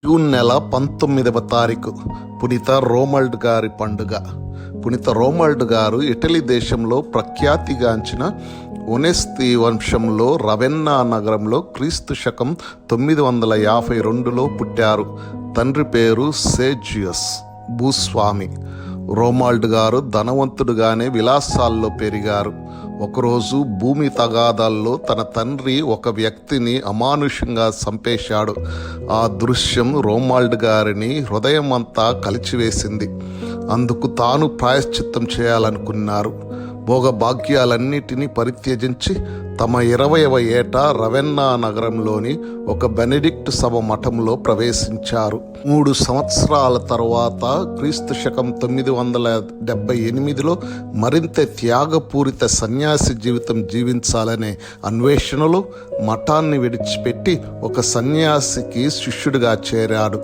June నెల 19వ తారీఖు పునీత రోమల్డ్ గారి పండుగ. పునీత రోమల్డ్ గారు ఇటలీ దేశంలో ప్రఖ్యాతిగాంచిన ఒనెస్తి వంశంలో రవెన్నా నగరంలో క్రీస్తు శకం 952లో పుట్టారు. తండ్రి పేరు సేజియస్ భూస్వామి. రోమల్డ్ గారు ధనవంతుడుగానే విలాసాల్లో పెరిగారు. ఒకరోజు భూమి తగాదాల్లో తన తండ్రి ఒక వ్యక్తిని అమానుషంగా చంపేశాడు. ఆ దృశ్యం రోమల్డ్ గారిని హృదయం అంతా కలిచివేసింది. అందుకు తాను ప్రాయశ్చిత్తం చేయాలనుకున్నారు. భోగభాగ్యాలన్నిటినీ పరిత్యజించి తమ 20వ ఏట రవెన్నా నగరంలోని ఒక బెనెడిక్ట్ సభ మఠంలో ప్రవేశించారు. 3 సంవత్సరాల తరువాత క్రీస్తు శకం 978లో మరింత త్యాగపూరిత సన్యాసి జీవితం జీవించాలనే అన్వేషణలో మఠాన్ని విడిచిపెట్టి ఒక సన్యాసికి శిష్యుడిగా చేరాడు.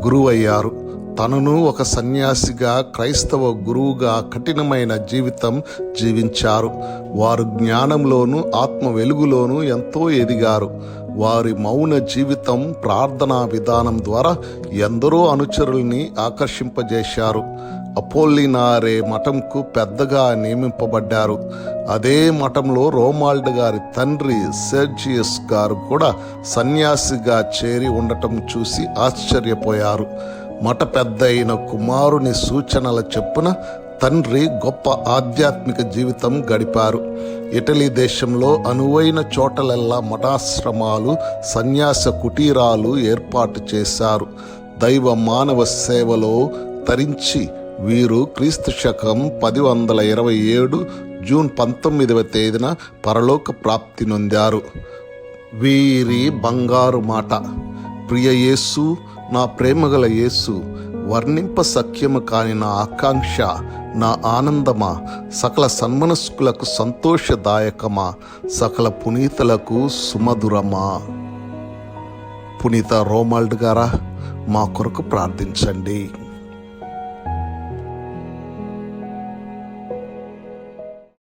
గురువయ్యారు. తనను ఒక సన్యాసిగా, క్రైస్తవ గురువుగా కఠినమైన జీవితం జీవించారు. వారు జ్ఞానంలోనూ ఆత్మ వెలుగులోనూ ఎంతో ఎదిగారు. వారి మౌన జీవితం, ప్రార్థనా విధానం ద్వారా ఎందరో అనుచరుల్ని ఆకర్షింపజేశారు. అపోల్లినారే మఠంకు పెద్దగా నియమింపబడ్డారు. అదే మఠంలో రోమల్డ్ గారి తండ్రి సెర్జియస్ గారు కూడా సన్యాసిగా చేరి ఉండటం చూసి ఆశ్చర్యపోయారు. మఠ పెద్ద అయిన కుమారుని సూచనల చొప్పున తండ్రి గొప్ప ఆధ్యాత్మిక జీవితం గడిపారు. ఇటలీ దేశంలో అనువైన చోటలెల్లా మఠాశ్రమాలు, సన్యాస కుటీరాలు ఏర్పాటు చేశారు. దైవ మానవ సేవలో తరించి వీరు క్రీస్తు శకం 1027 జూన్ 19వ తేదీన పరలోక ప్రాప్తి నొందారు. వీరి బంగారు మాట: ప్రియ యేసు, నా ప్రేమగల యేసు, వర్ణింప సఖ్యము కాని నా ఆకాంక్ష, నా ఆనందమా, సకల సన్మనస్కులకు సంతోషదాయకమా, సకల పునీతులకు సుమధురమా. పునీత రోమల్డ్ గారా, మా కొరకు ప్రార్థించండి.